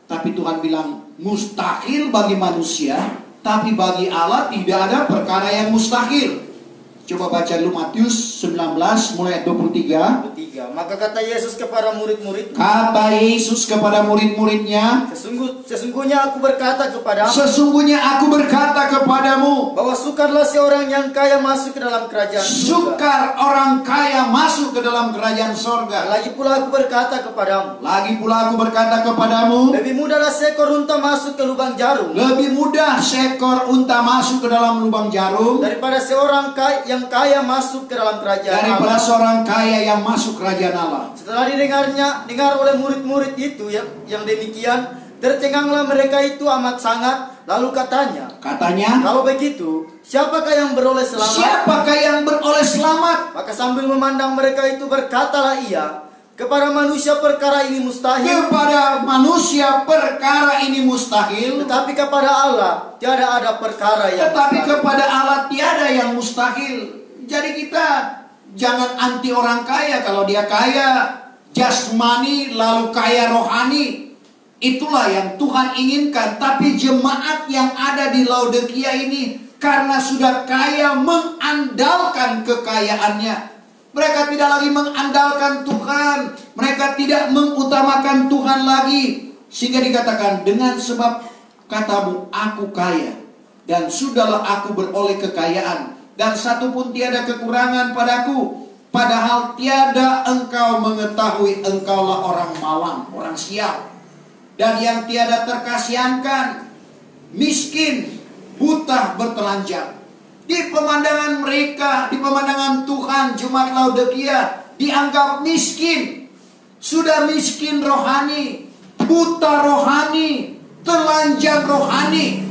Tapi Tuhan bilang mustahil bagi manusia, tapi bagi Allah tidak ada perkara yang mustahil. Coba baca dulu Matius 19 mulai ayat 23. Maka kata Yesus kepada murid-murid, Kata Yesus kepada murid-muridnya, sesungguhnya aku berkata kepadamu, sesungguhnya aku berkata kepadamu, bahwa sukarlah seorang yang kaya masuk ke dalam kerajaan surga. sukar orang kaya masuk ke dalam kerajaan sorga. Lagi pula aku berkata kepadamu, Lagi pula aku berkata kepadamu, lebih mudahlah seekor unta masuk ke lubang jarum lebih mudah seekor unta masuk ke dalam lubang jarum daripada seorang yang kaya masuk ke dalam kerajaan daripada Allah. seorang kaya yang masuk kerajaan Allah. Setelah dengar oleh murid-murid itu yang demikian, tercenganglah mereka itu amat sangat. Lalu katanya, kalau begitu, siapakah yang beroleh selamat? Siapakah yang beroleh selamat? Maka sambil memandang mereka itu berkatalah ia, kepada manusia perkara ini mustahil, Kepada manusia perkara ini mustahil, tetapi kepada Allah tiada ada perkara yang tetapi mustahil. kepada Allah tiada yang mustahil. Jadi kita jangan anti orang kaya. Kalau dia kaya jasmani lalu kaya rohani, itulah yang Tuhan inginkan. Tapi jemaat yang ada di Laodikia ini karena sudah kaya mengandalkan kekayaannya. Mereka tidak lagi mengandalkan Tuhan. Mereka tidak mengutamakan Tuhan lagi. Sehingga dikatakan, dengan sebab katamu aku kaya, dan sudahlah aku beroleh kekayaan, dan satu pun tiada kekurangan padaku. Padahal tiada engkau mengetahui engkaulah orang malang, orang sial, dan yang tiada terkasihankan, miskin, buta, bertelanjang. Di pemandangan mereka, di pemandangan Tuhan, jemaat Laodikia dianggap miskin. Sudah miskin rohani, buta rohani, telanjang rohani.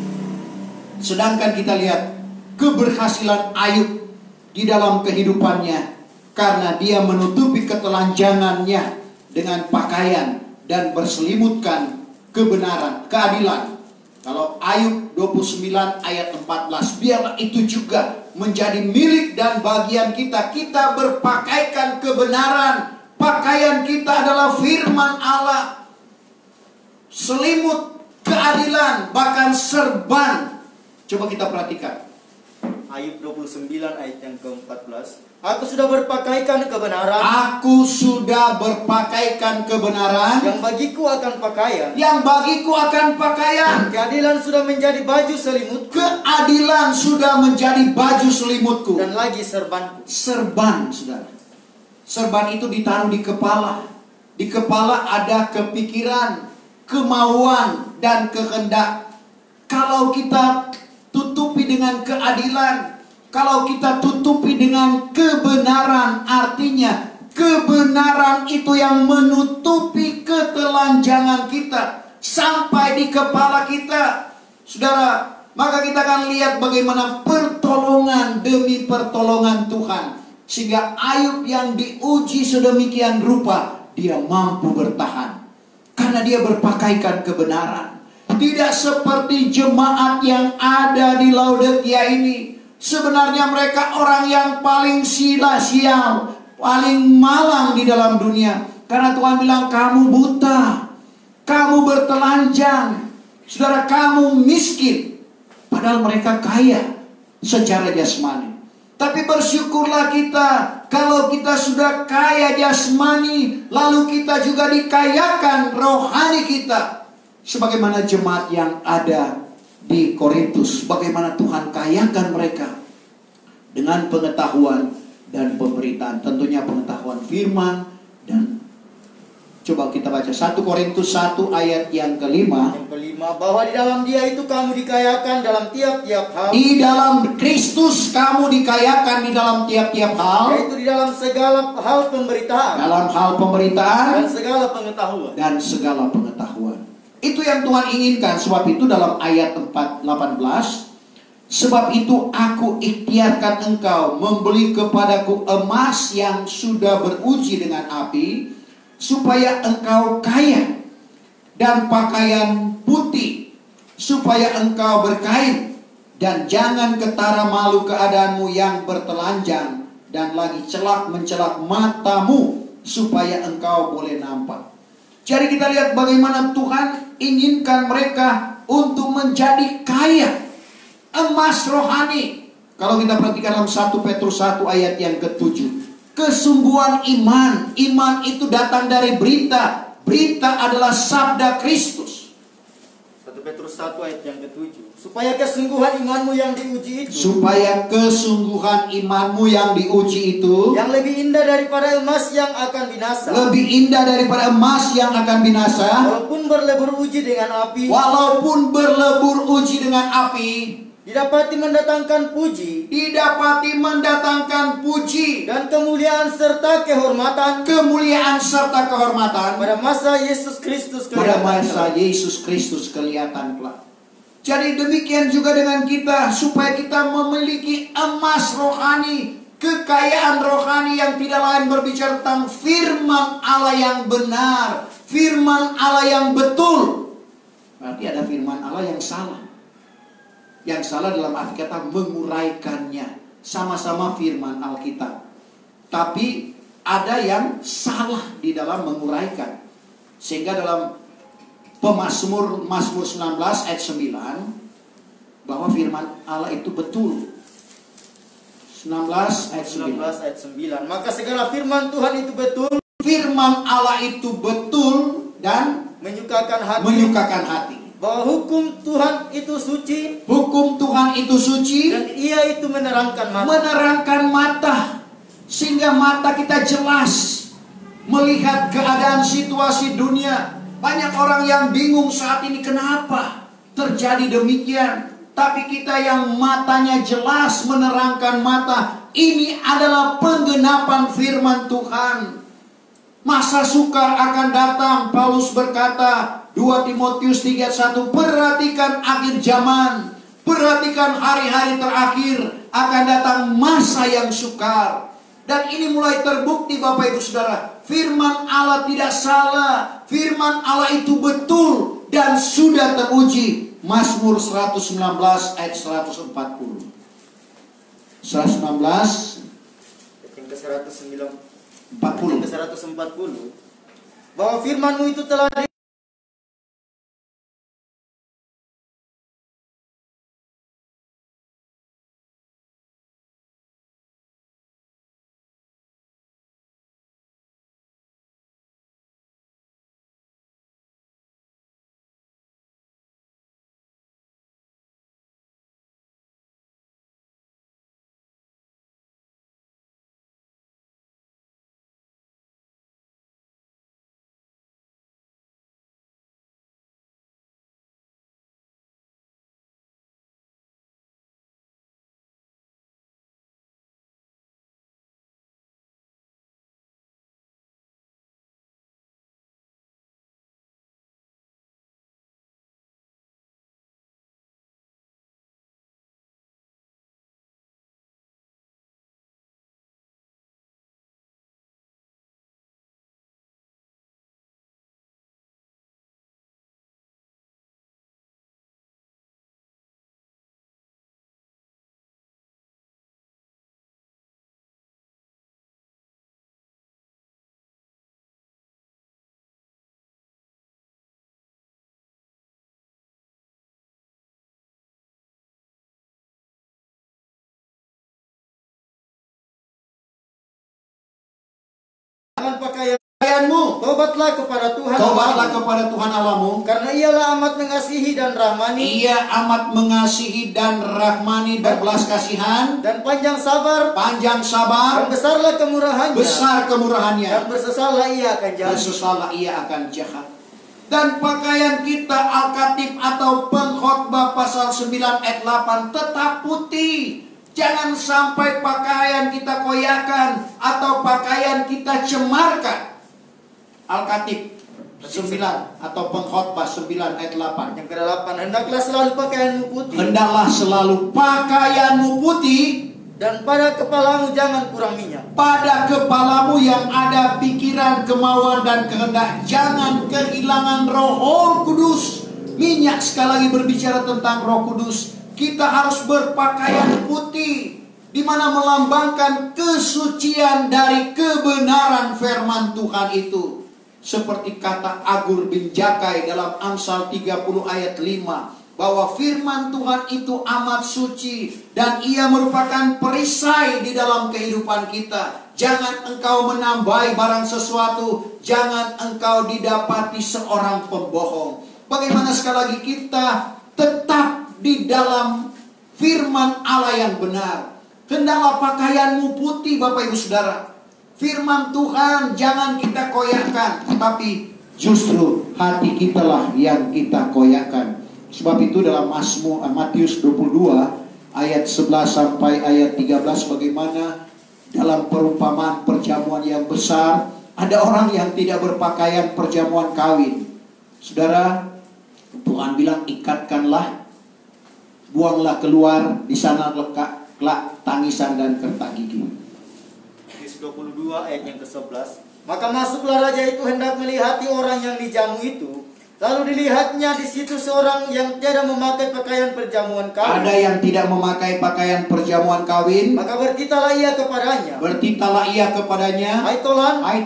Sedangkan kita lihat keberhasilan Ayub di dalam kehidupannya, karena dia menutupi ketelanjangannya dengan pakaian dan berselimutkan kebenaran, keadilan. Kalau Ayub 29 ayat 14, biarlah itu juga menjadi milik dan bagian kita. Kita berpakaikan kebenaran. Pakaian kita adalah firman Allah. Selimut keadilan, bahkan serban. Coba kita perhatikan. Ayub 29 ayat yang ke-14. Aku sudah berpakaikan kebenaran. Aku sudah berpakaikan kebenaran. Yang bagiku akan pakaian. Yang bagiku akan pakaian. Keadilan sudah menjadi baju selimutku. Keadilan sudah menjadi baju selimutku. Dan lagi serbanku. Serban, saudara. Serban itu ditaruh di kepala. Di kepala ada kepikiran, kemauan, dan kehendak. Kalau kita tutupi dengan keadilan, kalau kita tutupi dengan kebenaran, artinya kebenaran itu yang menutupi ketelanjangan kita sampai di kepala kita. Saudara, maka kita akan lihat bagaimana pertolongan demi pertolongan Tuhan. Sehingga Ayub yang diuji sedemikian rupa, dia mampu bertahan. Karena dia berpakaikan kebenaran. Tidak seperti jemaat yang ada di Laodikia ini. Sebenarnya mereka orang yang paling sia-sial, paling malang di dalam dunia. Karena Tuhan bilang, kamu buta, kamu bertelanjang, saudara, kamu miskin. Padahal mereka kaya secara jasmani. Tapi bersyukurlah kita kalau kita sudah kaya jasmani, lalu kita juga dikayakan rohani kita. Sebagaimana jemaat yang ada di Korintus, bagaimana Tuhan kayakan mereka dengan pengetahuan dan pemberitaan. Tentunya pengetahuan firman. Dan coba kita baca 1 Korintus 1 ayat yang kelima. Yang kelima, bahwa di dalam Dia itu kamu dikayakan dalam tiap-tiap hal. Di dalam Kristus kamu dikayakan di dalam tiap-tiap hal. Yaitu di dalam segala hal pemberitaan. Dalam hal pemberitaan Dan segala pengetahuan. dan segala pengetahuan. Itu yang Tuhan inginkan. Sebab itu dalam ayat 18, sebab itu aku ikhtiarkan engkau membeli kepadaku emas yang sudah beruji dengan api, supaya engkau kaya, dan pakaian putih, supaya engkau berkain, dan jangan ketara malu keadaanmu yang bertelanjang, dan lagi celak mencelak matamu, supaya engkau boleh nampak. Jadi kita lihat bagaimana Tuhan inginkan mereka untuk menjadi kaya, emas rohani. Kalau kita perhatikan dalam 1 Petrus 1 ayat yang ke-7, kesungguhan iman. Iman itu datang dari berita. Berita adalah sabda Kristus. 1 Petrus 1 ayat yang ke-7. Supaya kesungguhan imanmu yang diuji itu. Supaya kesungguhan imanmu yang diuji itu. Yang lebih indah daripada emas yang akan binasa. Lebih indah daripada emas yang akan binasa. Walaupun berlebur uji dengan api. Walaupun berlebur uji dengan api. Didapati mendatangkan puji. Didapati mendatangkan puji. Dan kemuliaan serta kehormatan. Kemuliaan serta kehormatan. Pada masa Yesus Kristus kelihatan. Pada masa Yesus Kristus kelihatan kelak. Jadi demikian juga dengan kita. Supaya kita memiliki emas rohani. Kekayaan rohani yang tidak lain berbicara tentang firman Allah yang benar. Firman Allah yang betul. Berarti ada firman Allah yang salah. Yang salah dalam arti kata menguraikannya. Sama-sama firman Alkitab. Tapi ada yang salah di dalam menguraikan. Sehingga dalam Mazmur 19 ayat 9. Bahwa firman Allah itu betul. 19 ayat 9. Maka segala firman Tuhan itu betul. Firman Allah itu betul dan menyukakan hati. Bahwa hukum Tuhan itu suci. Hukum Tuhan itu suci. Dan ia itu menerangkan mata. Menerangkan mata. Sehingga mata kita jelas melihat keadaan situasi dunia. Banyak orang yang bingung saat ini kenapa terjadi demikian. Tapi kita yang matanya jelas menerangkan mata. Ini adalah penggenapan firman Tuhan. Masa sukar akan datang. Paulus berkata 2 Timotius 3:1, perhatikan akhir zaman. Perhatikan hari-hari terakhir. Akan datang masa yang sukar. Dan ini mulai terbukti Bapak Ibu Saudara. Firman Allah tidak salah. Firman Allah itu betul. Dan sudah teruji. Mazmur 119 ayat 140. 119 yang ke-140 bahwa firman-Mu itu telah pakaianmu. Tobatlah kepada Tuhan. Tobatlah kepada Tuhan Allahmu. Karena ialah amat mengasihi dan rahmani. Ia amat mengasihi dan rahmani, berbelas kasihan. Dan panjang sabar. Panjang sabar. Dan besarlah kemurahannya. Besar kemurahannya. Dan bersesallah ia akan jahat. Bersesallah ia akan jahat. Dan pakaian kita Al-Khatib atau Pengkhotbah pasal 9 ayat 8 tetap putih. Jangan sampai pakaian kita koyakan atau pakaian kita cemarkan. Al-Khatib 9 atau Pengkhotbah 9 ayat 8. Yang ke-8, hendaklah selalu pakaianmu putih. Hendaklah selalu pakaianmu putih. Dan pada kepalamu jangan kurang minyak. Pada kepalamu yang ada pikiran, kemauan, dan kehendak. Jangan kehilangan Roh Kudus. Minyak sekali lagi berbicara tentang Roh Kudus. Kita harus berpakaian putih, di mana melambangkan kesucian dari kebenaran firman Tuhan itu. Seperti kata Agur bin Jakai dalam Amsal 30 ayat 5. Bahwa firman Tuhan itu amat suci dan ia merupakan perisai di dalam kehidupan kita. Jangan engkau menambahi barang sesuatu, jangan engkau didapati seorang pembohong. Bagaimana sekali lagi kita tetap di dalam firman Allah yang benar. Hendaklah pakaianmu putih, Bapak Ibu Saudara. Firman Tuhan jangan kita koyakkan, tetapi justru hati kita lah yang kita koyakkan. Sebab itu dalam Matius 22 ayat 11 sampai ayat 13, bagaimana dalam perumpamaan perjamuan yang besar ada orang yang tidak berpakaian perjamuan kawin. Saudara, Tuhan bilang ikatkanlah, buanglah keluar, di sana lekat tangisan dan kertak gigi. Matius 22 ayat yang ke-11. Maka masuklah raja itu hendak melihati orang yang dijamu itu. Lalu dilihatnya di situ seorang yang tidak memakai pakaian perjamuan kawin. Ada yang tidak memakai pakaian perjamuan kawin. Maka berkitalah ia kepadanya. Hai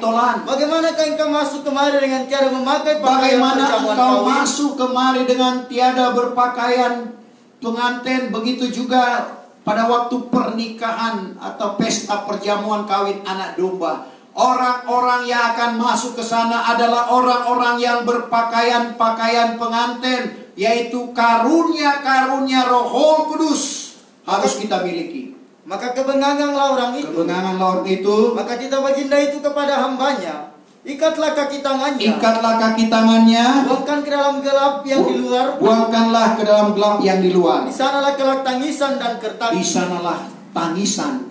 Tolan, bagaimanakah engkau masuk kemari dengan tiada memakai pakaian perjamuan kawin? Masuk kemari dengan tiada berpakaian pengantin? Begitu juga pada waktu pernikahan atau pesta perjamuan kawin anak domba. Orang-orang yang akan masuk ke sana adalah orang-orang yang berpakaian pakaian pengantin, yaitu karunia-karunia Roh Kudus harus kita miliki. Maka kebenganganlah orang itu. Maka titah baginda itu kepada hambanya, ikatlah kaki tangannya. Buangkan ke dalam gelap yang di luar. Buangkanlah ke dalam gelap yang di luar. Di sanalah kelak tangisan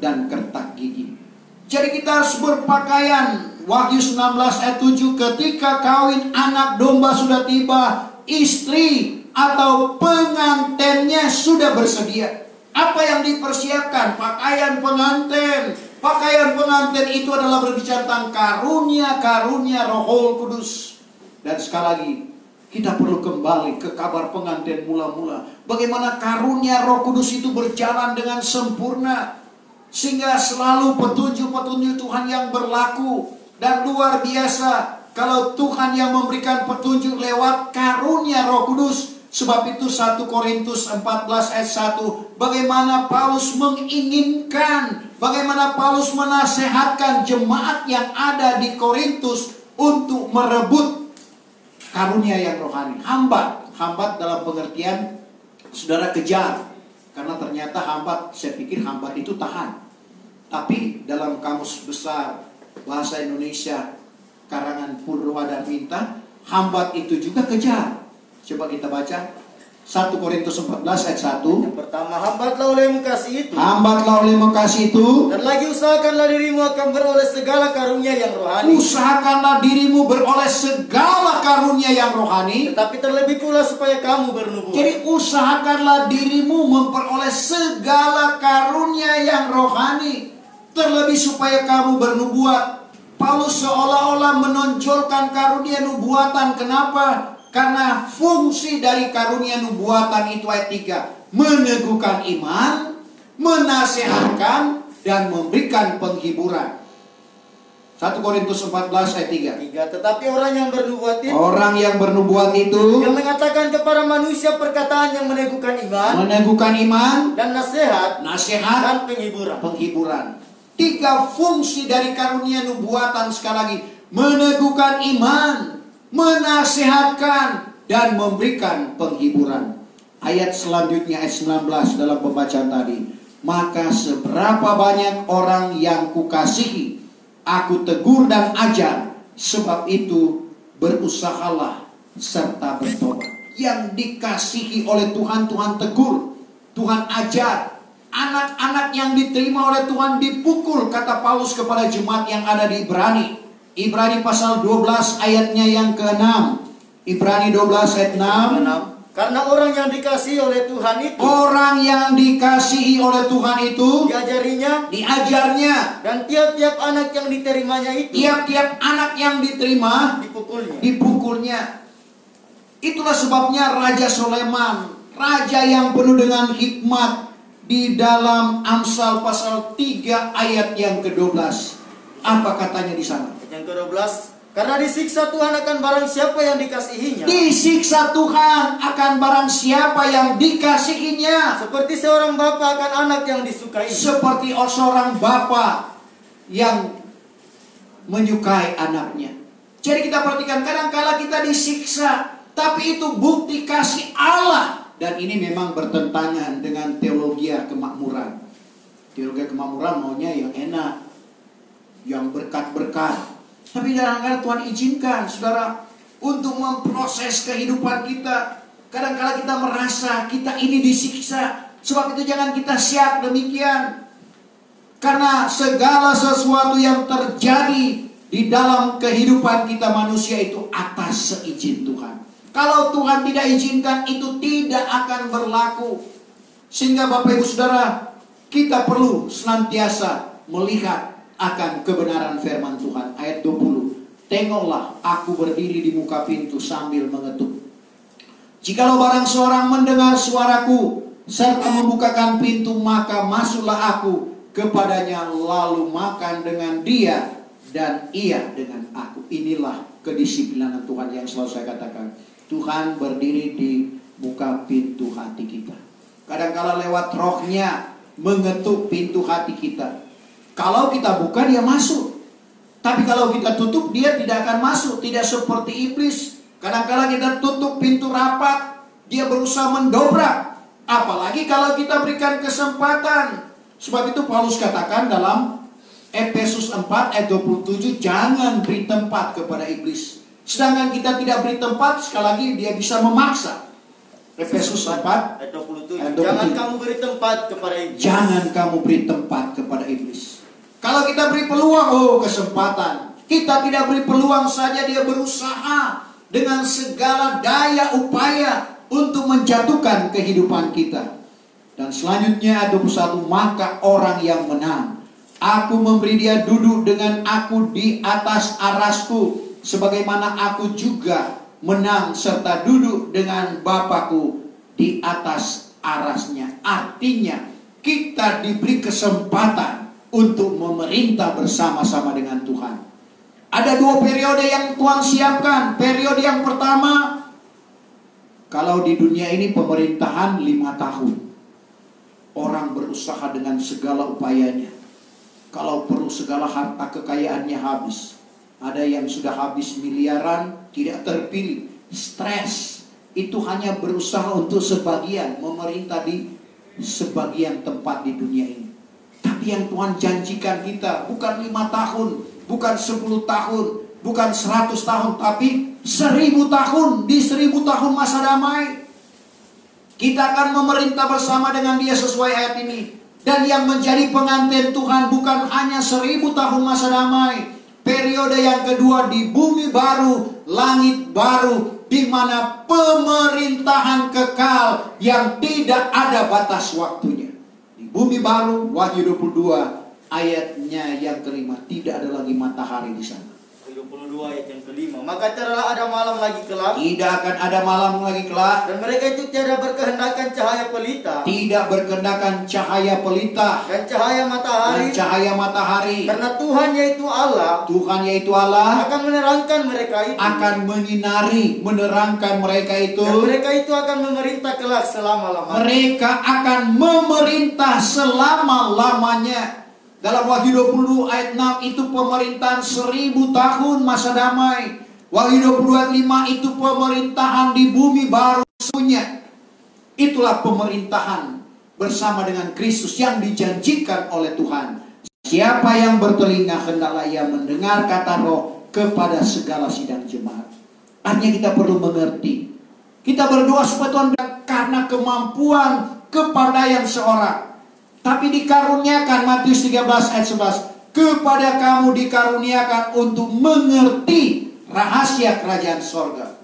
dan kertak gigi. Jadi kita harus berpakaian. Wahyu 19 ayat 7, ketika kawin anak domba sudah tiba, istri atau pengantinnya sudah bersedia. Apa yang dipersiapkan? Pakaian pengantin. Pakaian pengantin itu adalah berbicara tentang karunia-karunia Roh Kudus. Dan sekali lagi, kita perlu kembali ke kabar pengantin mula-mula. Bagaimana karunia Roh Kudus itu berjalan dengan sempurna, sehingga selalu petunjuk-petunjuk Tuhan yang berlaku. Dan luar biasa kalau Tuhan yang memberikan petunjuk lewat karunia Roh Kudus. Sebab itu 1 Korintus 14 ayat 1, bagaimana Paulus menginginkan, bagaimana Paulus menasehatkan jemaat yang ada di Korintus untuk merebut karunia yang rohani. Hambat dalam pengertian saudara kejar. Karena ternyata hambat, saya pikir hambat itu tahan. Tapi dalam kamus besar bahasa Indonesia karangan Purwadarminta, hambat itu juga kejar. Coba kita baca 1 Korintus 14 ayat 1. Yang pertama, hambatlah olehmu kasih itu. Dan lagi usahakanlah dirimu akan beroleh segala karunia yang rohani. Usahakanlah dirimu beroleh segala karunia yang rohani. Tetapi terlebih pula supaya kamu bernubuat. Jadi usahakanlah dirimu memperoleh segala karunia yang rohani. Terlebih supaya kamu bernubuat. Paulus seolah-olah menonjolkan karunia nubuatan. Kenapa? Karena fungsi dari karunia nubuatan itu ayat 3, meneguhkan iman, menasehatkan, dan memberikan penghiburan. 1 Korintus 14 ayat 3. Tetapi orang yang bernubuat itu yang mengatakan kepada manusia perkataan yang meneguhkan iman, dan nasihat dan penghiburan. 3 fungsi dari karunia nubuatan, sekali lagi, meneguhkan iman, menasehatkan, dan memberikan penghiburan. Ayat selanjutnya ayat 19 dalam pembacaan tadi, maka seberapa banyak orang yang kukasihi, aku tegur dan ajar, sebab itu berusahalah serta bertobat. Yang dikasihi oleh Tuhan, Tuhan tegur, Tuhan ajar. Anak-anak yang diterima oleh Tuhan dipukul, kata Paulus kepada jemaat yang ada di Ibrani. Ibrani pasal 12 ayatnya yang ke-6. Ibrani 12 ayat 6. Karena orang yang dikasihi oleh Tuhan itu, diajarnya, dan tiap-tiap anak yang diterimanya itu, dipukulnya. Itulah sebabnya Raja Soleman, raja yang penuh dengan hikmat, di dalam Amsal pasal 3 ayat yang ke-12. Apa katanya di sana? Yang ke-12, Karena disiksa Tuhan akan barang siapa yang dikasihinya. Disiksa Tuhan akan barang siapa yang dikasihinya. Seperti seorang bapa akan anak yang disukainya. Seperti seorang bapa yang menyukai anaknya. Jadi kita perhatikan, kadang-kala kita disiksa, tapi itu bukti kasih Allah. Dan ini memang bertentangan dengan teologi kemakmuran. Teologi kemakmuran maunya yang enak, yang berkat-berkat. Tapi kadang-kadang Tuhan izinkan, saudara, untuk memproses kehidupan kita. Kadang-kadang kita merasa kita ini disiksa. Sebab itu jangan kita siap demikian. Karena segala sesuatu yang terjadi di dalam kehidupan kita manusia itu atas seizin Tuhan. Kalau Tuhan tidak izinkan, itu tidak akan berlaku. Sehingga Bapak Ibu Saudara, kita perlu senantiasa melihat akan kebenaran firman Tuhan. Ayat 20. Tengoklah, aku berdiri di muka pintu sambil mengetuk. Jikalau barang seorang mendengar suaraku serta membukakan pintu, maka masuklah aku kepadanya, lalu makan dengan dia dan ia dengan aku. Inilah kedisiplinan Tuhan yang selalu saya katakan. Tuhan berdiri di muka pintu hati kita. Kadang-kala lewat rohnya mengetuk pintu hati kita. Kalau kita buka, dia masuk. Tapi kalau kita tutup, dia tidak akan masuk. Tidak seperti iblis. Kadang-kala kita tutup pintu rapat, dia berusaha mendobrak. Apalagi kalau kita berikan kesempatan. Sebab itu Paulus katakan dalam Efesus 4 ayat 27, jangan beri tempat kepada iblis. Sedangkan kita tidak beri tempat, sekali lagi dia bisa memaksa. Efesus 4 ayat 27. Jangan kamu beri tempat kepada iblis. Jangan kamu beri tempat kepada iblis. Kalau kita beri peluang, kesempatan. Kita tidak beri peluang saja, dia berusaha dengan segala daya upaya untuk menjatuhkan kehidupan kita. Dan selanjutnya ayat 21, maka orang yang menang, aku memberi dia duduk dengan aku di atas arasku, sebagaimana aku juga menang serta duduk dengan Bapakku di atas arasnya. Artinya kita diberi kesempatan untuk memerintah bersama-sama dengan Tuhan. Ada dua periode yang Tuhan siapkan. Periode yang pertama, kalau di dunia ini pemerintahan 5 tahun. Orang berusaha dengan segala upayanya. Kalau perlu segala harta kekayaannya habis. Ada yang sudah habis miliaran, tidak terpilih. Stres. Itu hanya berusaha untuk sebagian, memerintah di sebagian tempat di dunia ini. Tapi yang Tuhan janjikan kita bukan 5 tahun, bukan 10 tahun, bukan 100 tahun, tapi 1000 tahun. Di 1000 tahun masa damai. Kita akan memerintah bersama dengan dia sesuai ayat ini. Dan yang menjadi pengantin Tuhan bukan hanya 1000 tahun masa damai. Periode yang kedua di bumi baru, langit baru, di mana pemerintahan kekal yang tidak ada batas waktunya. Di bumi baru, Wahyu 22 ayatnya yang kelima, tidak ada lagi matahari di sana. 22 ayat yang kelima. Maka tidaklah ada malam lagi kelak. Tidak akan ada malam lagi kelak. Dan mereka itu tiada berkehendakan cahaya pelita. Tidak berkehendakan cahaya pelita. Dan cahaya matahari. Dan cahaya matahari. Karena Tuhan yaitu Allah. Tuhan yaitu Allah akan menerangkan mereka itu. Akan menyinari, menerangkan mereka itu. Dan mereka itu akan memerintah kelak selama-lamanya. Mereka akan memerintah selama-lamanya. Dalam Wahyu 20 ayat 6 itu pemerintahan 1000 tahun masa damai. Wahyu 22 ayat 5 itu pemerintahan di bumi baru punya. Itulah pemerintahan bersama dengan Kristus yang dijanjikan oleh Tuhan. Siapa yang bertelinga hendaklah ia mendengar kata Roh kepada segala sidang jemaat. Artinya kita perlu mengerti. Kita berdoa supaya Tuhan karena kemampuan kepandaian seorang. Tapi dikaruniakan, Matius 13 ayat 11, kepada kamu dikaruniakan untuk mengerti rahasia kerajaan sorga.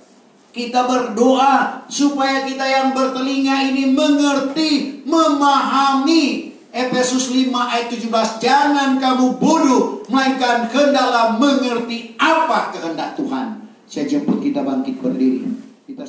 Kita berdoa supaya kita yang bertelinga ini mengerti, memahami. Efesus 5 ayat 17, jangan kamu bodoh, melainkan hendaklah mengerti apa kehendak Tuhan. Saya jemput kita bangkit berdiri. Kita